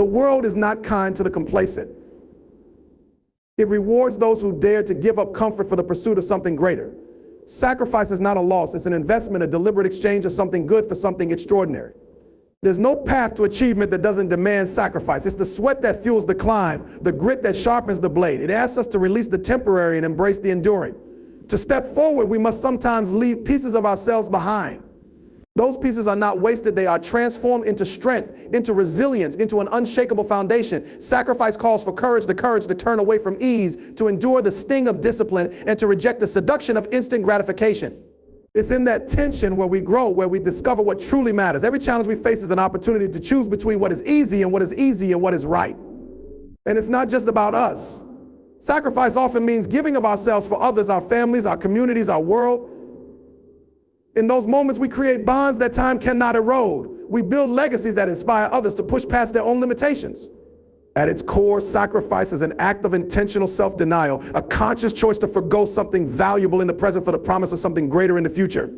The world is not kind to the complacent. It rewards those who dare to give up comfort for the pursuit of something greater. Sacrifice is not a loss, it's an investment, a deliberate exchange of something good for something extraordinary. There's no path to achievement that doesn't demand sacrifice. It's the sweat that fuels the climb, the grit that sharpens the blade. It asks us to release the temporary and embrace the enduring. To step forward, we must sometimes leave pieces of ourselves behind. Those pieces are not wasted, they are transformed into strength, into resilience, into an unshakable foundation. Sacrifice calls for courage to turn away from ease, to endure the sting of discipline, and to reject the seduction of instant gratification. It's in that tension where we grow, where we discover what truly matters. Every challenge we face is an opportunity to choose between what is easy and what is right. And it's not just about us. Sacrifice often means giving of ourselves for others, our families, our communities, our world. In those moments, we create bonds that time cannot erode. We build legacies that inspire others to push past their own limitations. At its core, sacrifice is an act of intentional self-denial, a conscious choice to forgo something valuable in the present for the promise of something greater in the future.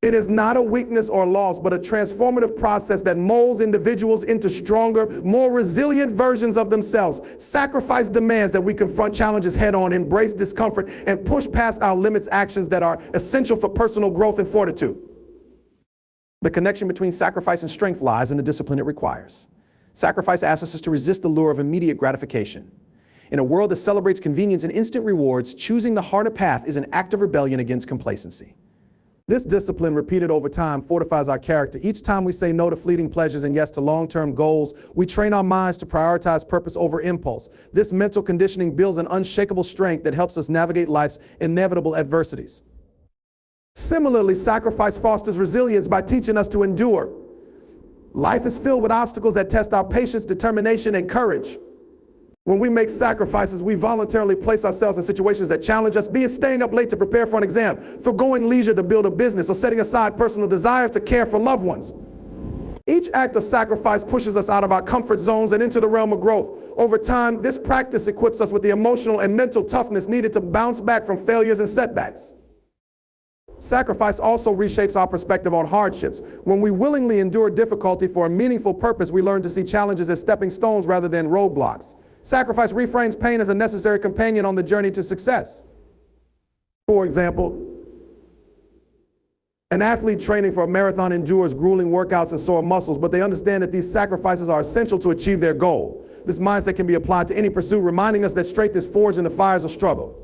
It is not a weakness or loss, but a transformative process that molds individuals into stronger, more resilient versions of themselves. Sacrifice demands that we confront challenges head-on, embrace discomfort, and push past our limits, actions that are essential for personal growth and fortitude. The connection between sacrifice and strength lies in the discipline it requires. Sacrifice asks us to resist the lure of immediate gratification. In a world that celebrates convenience and instant rewards, choosing the harder path is an act of rebellion against complacency. This discipline, repeated over time, fortifies our character. Each time we say no to fleeting pleasures and yes to long-term goals, we train our minds to prioritize purpose over impulse. This mental conditioning builds an unshakable strength that helps us navigate life's inevitable adversities. Similarly, sacrifice fosters resilience by teaching us to endure. Life is filled with obstacles that test our patience, determination, and courage. When we make sacrifices, we voluntarily place ourselves in situations that challenge us, be it staying up late to prepare for an exam, forgoing leisure to build a business, or setting aside personal desires to care for loved ones. Each act of sacrifice pushes us out of our comfort zones and into the realm of growth. Over time, this practice equips us with the emotional and mental toughness needed to bounce back from failures and setbacks. Sacrifice also reshapes our perspective on hardships. When we willingly endure difficulty for a meaningful purpose, we learn to see challenges as stepping stones rather than roadblocks. Sacrifice reframes pain as a necessary companion on the journey to success. For example, an athlete training for a marathon endures grueling workouts and sore muscles, but they understand that these sacrifices are essential to achieve their goal. This mindset can be applied to any pursuit, reminding us that strength is forged in the fires of struggle.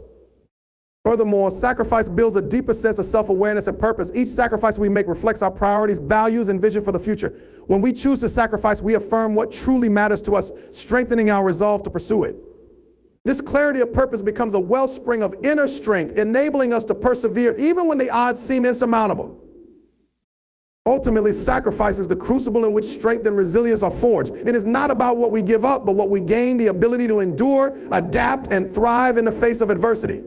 Furthermore, sacrifice builds a deeper sense of self-awareness and purpose. Each sacrifice we make reflects our priorities, values, and vision for the future. When we choose to sacrifice, we affirm what truly matters to us, strengthening our resolve to pursue it. This clarity of purpose becomes a wellspring of inner strength, enabling us to persevere even when the odds seem insurmountable. Ultimately, sacrifice is the crucible in which strength and resilience are forged. It is not about what we give up, but what we gain, the ability to endure, adapt, and thrive in the face of adversity.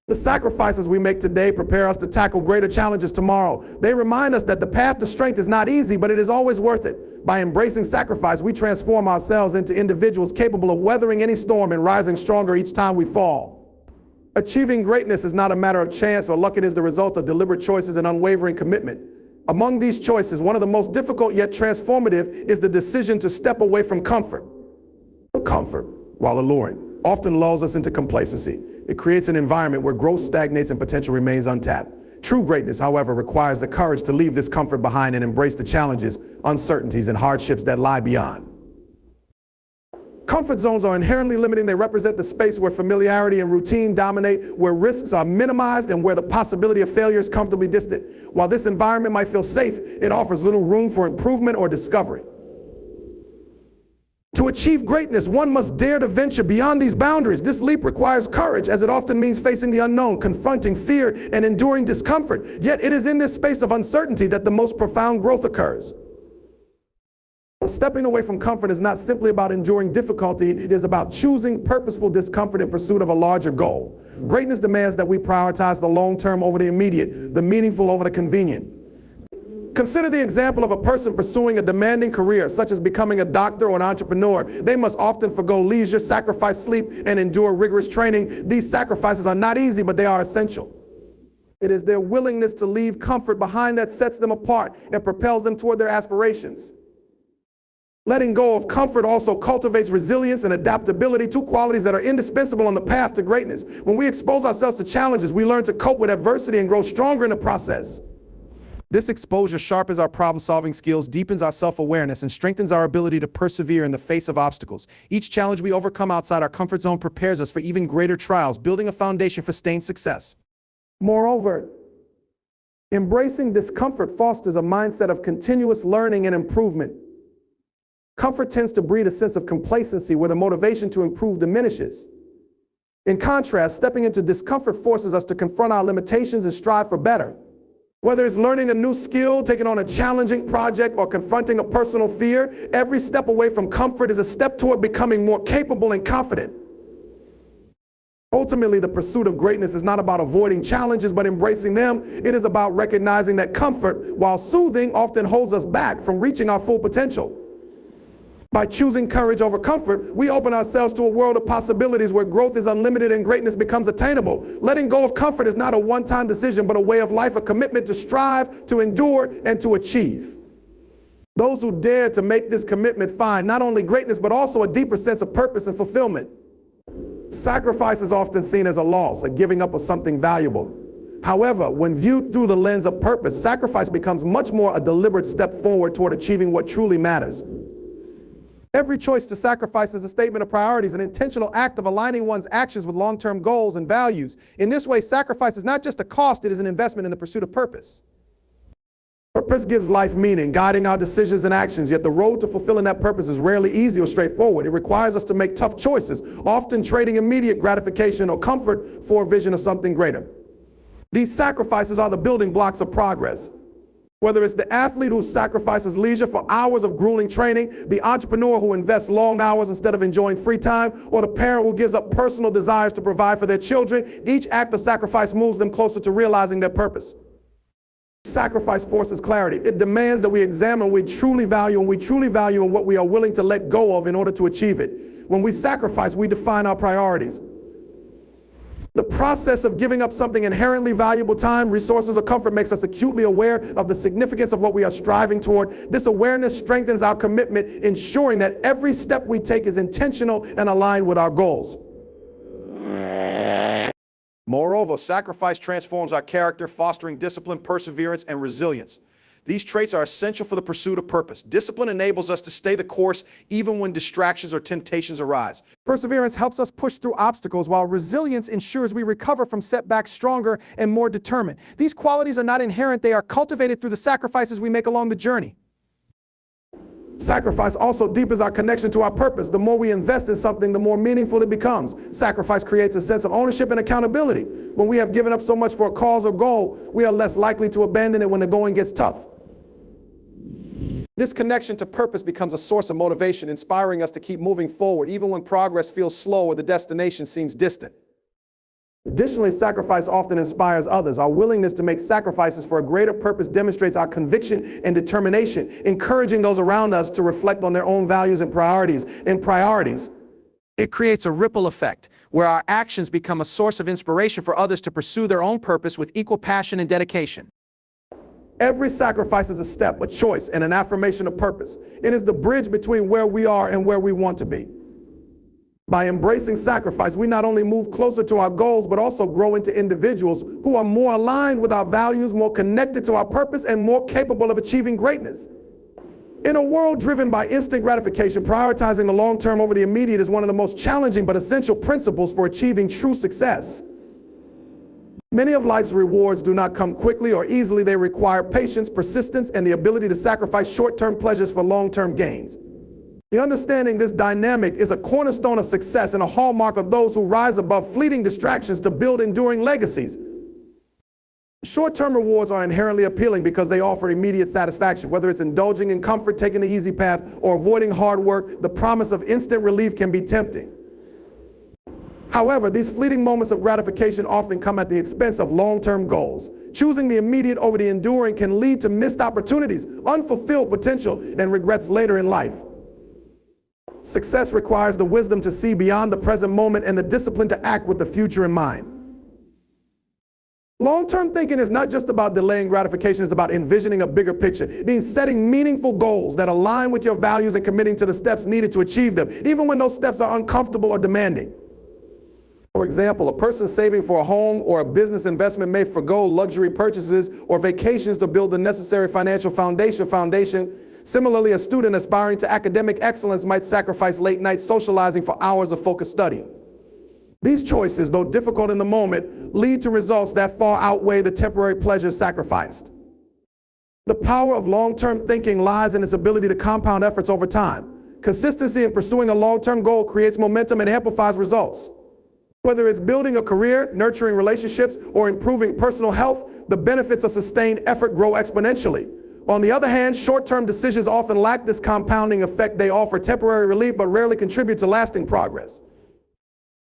The sacrifices we make today prepare us to tackle greater challenges tomorrow. They remind us that the path to strength is not easy, but it is always worth it. By embracing sacrifice, we transform ourselves into individuals capable of weathering any storm and rising stronger each time we fall. Achieving greatness is not a matter of chance or luck. It is the result of deliberate choices and unwavering commitment. Among these choices, one of the most difficult yet transformative is the decision to step away from comfort. Comfort, while alluring, often lulls us into complacency. It creates an environment where growth stagnates and potential remains untapped. True greatness, however, requires the courage to leave this comfort behind and embrace the challenges, uncertainties, and hardships that lie beyond. Comfort zones are inherently limiting. They represent the space where familiarity and routine dominate, where risks are minimized, and where the possibility of failure is comfortably distant. While this environment might feel safe, it offers little room for improvement or discovery. To achieve greatness, one must dare to venture beyond these boundaries. This leap requires courage, as it often means facing the unknown, confronting fear, and enduring discomfort. Yet it is in this space of uncertainty that the most profound growth occurs. Stepping away from comfort is not simply about enduring difficulty. It is about choosing purposeful discomfort in pursuit of a larger goal. Greatness demands that we prioritize the long-term over the immediate, the meaningful over the convenient. Consider the example of a person pursuing a demanding career, such as becoming a doctor or an entrepreneur. They must often forgo leisure, sacrifice sleep, and endure rigorous training. These sacrifices are not easy, but they are essential. It is their willingness to leave comfort behind that sets them apart and propels them toward their aspirations. Letting go of comfort also cultivates resilience and adaptability, two qualities that are indispensable on the path to greatness. When we expose ourselves to challenges, we learn to cope with adversity and grow stronger in the process. This exposure sharpens our problem-solving skills, deepens our self-awareness, and strengthens our ability to persevere in the face of obstacles. Each challenge we overcome outside our comfort zone prepares us for even greater trials, building a foundation for sustained success. Moreover, embracing discomfort fosters a mindset of continuous learning and improvement. Comfort tends to breed a sense of complacency where the motivation to improve diminishes. In contrast, stepping into discomfort forces us to confront our limitations and strive for better. Whether it's learning a new skill, taking on a challenging project, or confronting a personal fear, every step away from comfort is a step toward becoming more capable and confident. Ultimately, the pursuit of greatness is not about avoiding challenges, but embracing them. It is about recognizing that comfort, while soothing, often holds us back from reaching our full potential. By choosing courage over comfort, we open ourselves to a world of possibilities where growth is unlimited and greatness becomes attainable. Letting go of comfort is not a one-time decision, but a way of life, a commitment to strive, to endure, and to achieve. Those who dare to make this commitment find not only greatness, but also a deeper sense of purpose and fulfillment. Sacrifice is often seen as a loss, a giving up of something valuable. However, when viewed through the lens of purpose, sacrifice becomes much more a deliberate step forward toward achieving what truly matters. Every choice to sacrifice is a statement of priorities, an intentional act of aligning one's actions with long-term goals and values. In this way, sacrifice is not just a cost, it is an investment in the pursuit of purpose. Purpose gives life meaning, guiding our decisions and actions, yet the road to fulfilling that purpose is rarely easy or straightforward. It requires us to make tough choices, often trading immediate gratification or comfort for a vision of something greater. These sacrifices are the building blocks of progress. Whether it's the athlete who sacrifices leisure for hours of grueling training, the entrepreneur who invests long hours instead of enjoying free time, or the parent who gives up personal desires to provide for their children, each act of sacrifice moves them closer to realizing their purpose. Sacrifice forces clarity. It demands that we examine what we truly value and what we are willing to let go of in order to achieve it. When we sacrifice, we define our priorities. The process of giving up something inherently valuable, time, resources, or comfort, makes us acutely aware of the significance of what we are striving toward. This awareness strengthens our commitment, ensuring that every step we take is intentional and aligned with our goals. Moreover, sacrifice transforms our character, fostering discipline, perseverance, and resilience. These traits are essential for the pursuit of purpose. Discipline enables us to stay the course even when distractions or temptations arise. Perseverance helps us push through obstacles, while resilience ensures we recover from setbacks stronger and more determined. These qualities are not inherent, they are cultivated through the sacrifices we make along the journey. Sacrifice also deepens our connection to our purpose. The more we invest in something, the more meaningful it becomes. Sacrifice creates a sense of ownership and accountability. When we have given up so much for a cause or goal, we are less likely to abandon it when the going gets tough. This connection to purpose becomes a source of motivation, inspiring us to keep moving forward, even when progress feels slow or the destination seems distant. Additionally, sacrifice often inspires others. Our willingness to make sacrifices for a greater purpose demonstrates our conviction and determination, encouraging those around us to reflect on their own values and priorities. It creates a ripple effect, where our actions become a source of inspiration for others to pursue their own purpose with equal passion and dedication. Every sacrifice is a step, a choice, and an affirmation of purpose. It is the bridge between where we are and where we want to be. By embracing sacrifice, we not only move closer to our goals, but also grow into individuals who are more aligned with our values, more connected to our purpose, and more capable of achieving greatness. In a world driven by instant gratification, prioritizing the long term over the immediate is one of the most challenging but essential principles for achieving true success. Many of life's rewards do not come quickly or easily. They require patience, persistence, and the ability to sacrifice short-term pleasures for long-term gains. The understanding this dynamic is a cornerstone of success and a hallmark of those who rise above fleeting distractions to build enduring legacies. Short-term rewards are inherently appealing because they offer immediate satisfaction. Whether it's indulging in comfort, taking the easy path, or avoiding hard work, the promise of instant relief can be tempting. However, these fleeting moments of gratification often come at the expense of long-term goals. Choosing the immediate over the enduring can lead to missed opportunities, unfulfilled potential, and regrets later in life. Success requires the wisdom to see beyond the present moment and the discipline to act with the future in mind. Long-term thinking is not just about delaying gratification, it's about envisioning a bigger picture. It means setting meaningful goals that align with your values and committing to the steps needed to achieve them, even when those steps are uncomfortable or demanding. For example, a person saving for a home or a business investment may forego luxury purchases or vacations to build the necessary financial foundation. Similarly, a student aspiring to academic excellence might sacrifice late night socializing for hours of focused study. These choices, though difficult in the moment, lead to results that far outweigh the temporary pleasures sacrificed. The power of long-term thinking lies in its ability to compound efforts over time. Consistency in pursuing a long-term goal creates momentum and amplifies results. Whether it's building a career, nurturing relationships, or improving personal health, the benefits of sustained effort grow exponentially. On the other hand, short-term decisions often lack this compounding effect. They offer temporary relief but rarely contribute to lasting progress.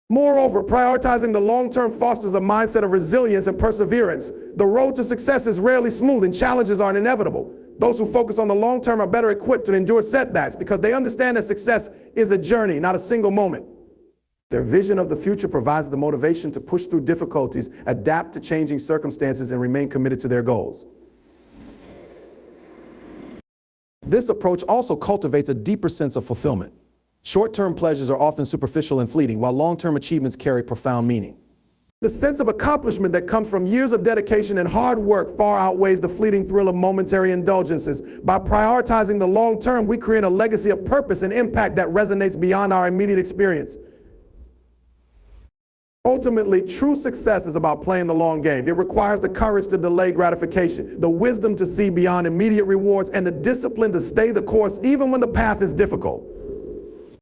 Moreover, prioritizing the long-term fosters a mindset of resilience and perseverance. The road to success is rarely smooth and challenges are inevitable. Those who focus on the long term are better equipped to endure setbacks because they understand that success is a journey, not a single moment. Their vision of the future provides the motivation to push through difficulties, adapt to changing circumstances, and remain committed to their goals. This approach also cultivates a deeper sense of fulfillment. Short-term pleasures are often superficial and fleeting, while long-term achievements carry profound meaning. The sense of accomplishment that comes from years of dedication and hard work far outweighs the fleeting thrill of momentary indulgences. By prioritizing the long term, we create a legacy of purpose and impact that resonates beyond our immediate experience. Ultimately, true success is about playing the long game. It requires the courage to delay gratification, the wisdom to see beyond immediate rewards, and the discipline to stay the course even when the path is difficult.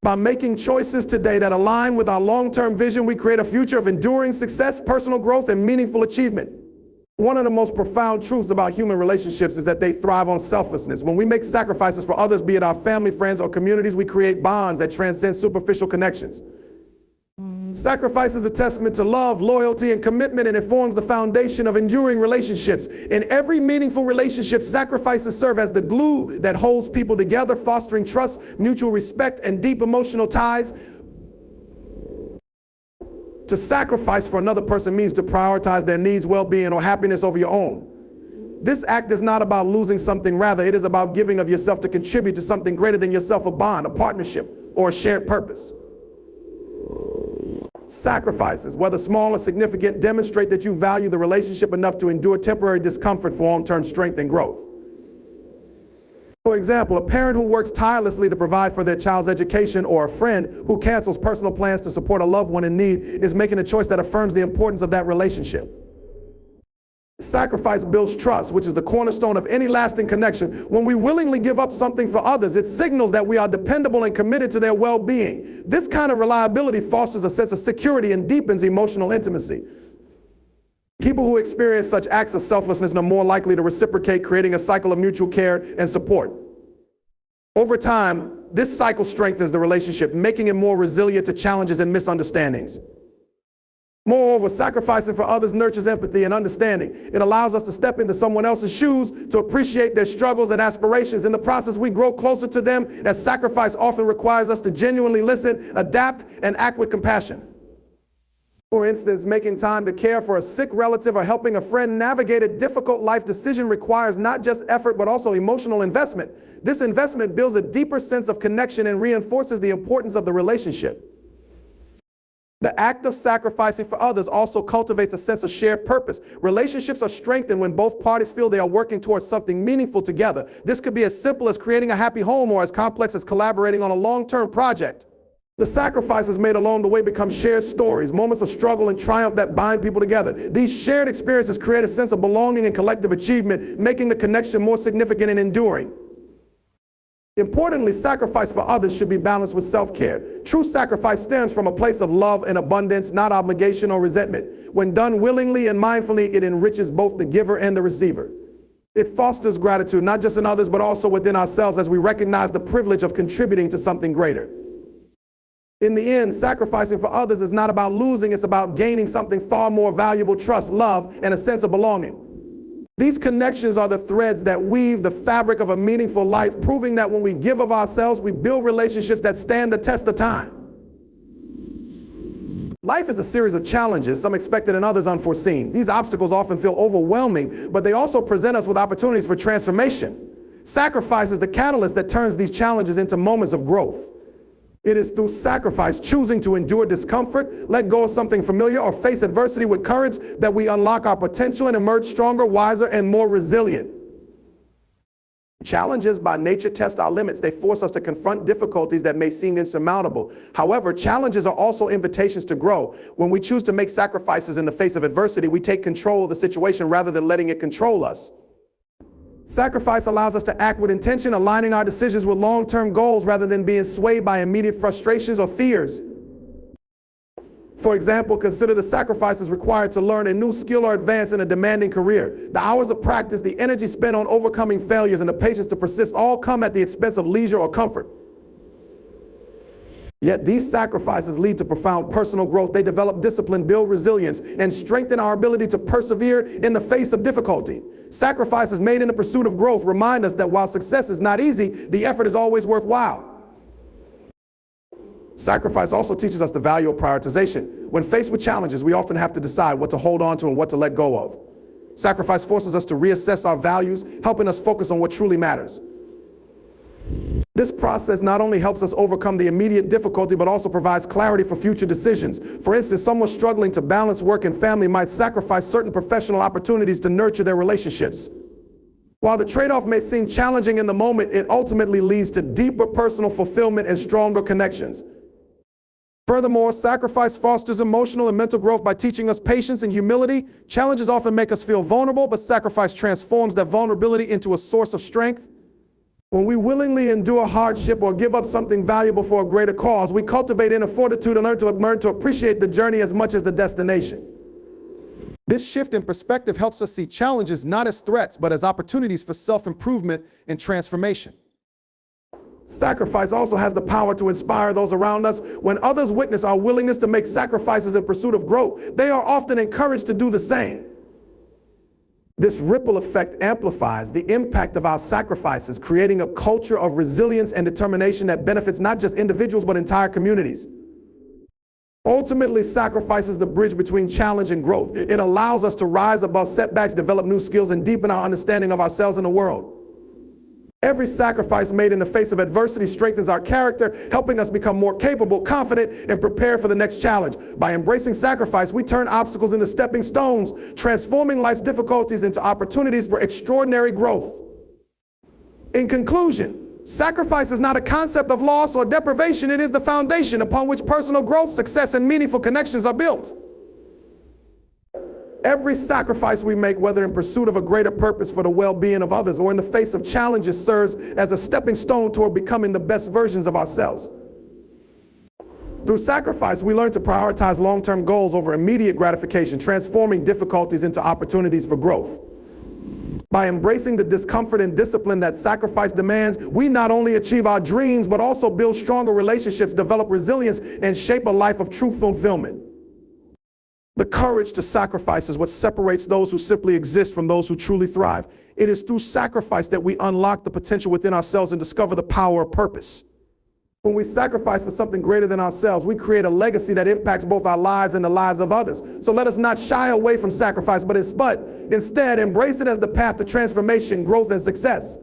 By making choices today that align with our long-term vision, we create a future of enduring success, personal growth, and meaningful achievement. One of the most profound truths about human relationships is that they thrive on selflessness. When we make sacrifices for others, be it our family, friends, or communities, we create bonds that transcend superficial connections. Sacrifice is a testament to love, loyalty, and commitment, and it forms the foundation of enduring relationships. In every meaningful relationship, sacrifices serve as the glue that holds people together, fostering trust, mutual respect, and deep emotional ties. To sacrifice for another person means to prioritize their needs, well-being, or happiness over your own. This act is not about losing something, rather it is about giving of yourself to contribute to something greater than yourself, a bond, a partnership, or a shared purpose. Sacrifices, whether small or significant, demonstrate that you value the relationship enough to endure temporary discomfort for long-term strength and growth. For example, a parent who works tirelessly to provide for their child's education, or a friend who cancels personal plans to support a loved one in need, is making a choice that affirms the importance of that relationship. Sacrifice builds trust, which is the cornerstone of any lasting connection. When we willingly give up something for others, it signals that we are dependable and committed to their well-being. This kind of reliability fosters a sense of security and deepens emotional intimacy. People who experience such acts of selflessness are more likely to reciprocate, creating a cycle of mutual care and support. Over time, this cycle strengthens the relationship, making it more resilient to challenges and misunderstandings. Moreover, sacrificing for others nurtures empathy and understanding. It allows us to step into someone else's shoes, to appreciate their struggles and aspirations. In the process, we grow closer to them, as sacrifice often requires us to genuinely listen, adapt, and act with compassion. For instance, making time to care for a sick relative or helping a friend navigate a difficult life decision requires not just effort, but also emotional investment. This investment builds a deeper sense of connection and reinforces the importance of the relationship. The act of sacrificing for others also cultivates a sense of shared purpose. Relationships are strengthened when both parties feel they are working towards something meaningful together. This could be as simple as creating a happy home or as complex as collaborating on a long-term project. The sacrifices made along the way become shared stories, moments of struggle and triumph that bind people together. These shared experiences create a sense of belonging and collective achievement, making the connection more significant and enduring. Importantly, sacrifice for others should be balanced with self-care. True sacrifice stems from a place of love and abundance, not obligation or resentment. When done willingly and mindfully, it enriches both the giver and the receiver. It fosters gratitude, not just in others, but also within ourselves, as we recognize the privilege of contributing to something greater. In the end, sacrificing for others is not about losing, it's about gaining something far more valuable: trust, love, and a sense of belonging. These connections are the threads that weave the fabric of a meaningful life, proving that when we give of ourselves, we build relationships that stand the test of time. Life is a series of challenges, some expected and others unforeseen. These obstacles often feel overwhelming, but they also present us with opportunities for transformation. Sacrifice is the catalyst that turns these challenges into moments of growth. It is through sacrifice, choosing to endure discomfort, let go of something familiar, or face adversity with courage that we unlock our potential and emerge stronger, wiser, and more resilient. Challenges by nature test our limits. They force us to confront difficulties that may seem insurmountable. However, challenges are also invitations to grow. When we choose to make sacrifices in the face of adversity, we take control of the situation rather than letting it control us. Sacrifice allows us to act with intention, aligning our decisions with long-term goals rather than being swayed by immediate frustrations or fears. For example, consider the sacrifices required to learn a new skill or advance in a demanding career. The hours of practice, the energy spent on overcoming failures, and the patience to persist all come at the expense of leisure or comfort. Yet these sacrifices lead to profound personal growth. They develop discipline, build resilience, and strengthen our ability to persevere in the face of difficulty. Sacrifices made in the pursuit of growth remind us that while success is not easy, the effort is always worthwhile. Sacrifice also teaches us the value of prioritization. When faced with challenges, we often have to decide what to hold on to and what to let go of. Sacrifice forces us to reassess our values, helping us focus on what truly matters. This process not only helps us overcome the immediate difficulty, but also provides clarity for future decisions. For instance, someone struggling to balance work and family might sacrifice certain professional opportunities to nurture their relationships. While the trade-off may seem challenging in the moment, it ultimately leads to deeper personal fulfillment and stronger connections. Furthermore, sacrifice fosters emotional and mental growth by teaching us patience and humility. Challenges often make us feel vulnerable, but sacrifice transforms that vulnerability into a source of strength. When we willingly endure hardship or give up something valuable for a greater cause, we cultivate inner fortitude and learn to appreciate the journey as much as the destination. This shift in perspective helps us see challenges not as threats, but as opportunities for self-improvement and transformation. Sacrifice also has the power to inspire those around us. When others witness our willingness to make sacrifices in pursuit of growth, they are often encouraged to do the same. This ripple effect amplifies the impact of our sacrifices, creating a culture of resilience and determination that benefits not just individuals but entire communities. Ultimately, sacrifice is the bridge between challenge and growth. It allows us to rise above setbacks, develop new skills, and deepen our understanding of ourselves and the world. Every sacrifice made in the face of adversity strengthens our character, helping us become more capable, confident, and prepared for the next challenge. By embracing sacrifice, we turn obstacles into stepping stones, transforming life's difficulties into opportunities for extraordinary growth. In conclusion, sacrifice is not a concept of loss or deprivation. It is the foundation upon which personal growth, success, and meaningful connections are built. Every sacrifice we make, whether in pursuit of a greater purpose for the well-being of others or in the face of challenges, serves as a stepping stone toward becoming the best versions of ourselves. Through sacrifice, we learn to prioritize long-term goals over immediate gratification, transforming difficulties into opportunities for growth. By embracing the discomfort and discipline that sacrifice demands, we not only achieve our dreams, but also build stronger relationships, develop resilience, and shape a life of true fulfillment. The courage to sacrifice is what separates those who simply exist from those who truly thrive. It is through sacrifice that we unlock the potential within ourselves and discover the power of purpose. When we sacrifice for something greater than ourselves, we create a legacy that impacts both our lives and the lives of others. So let us not shy away from sacrifice, but instead embrace it as the path to transformation, growth, and success.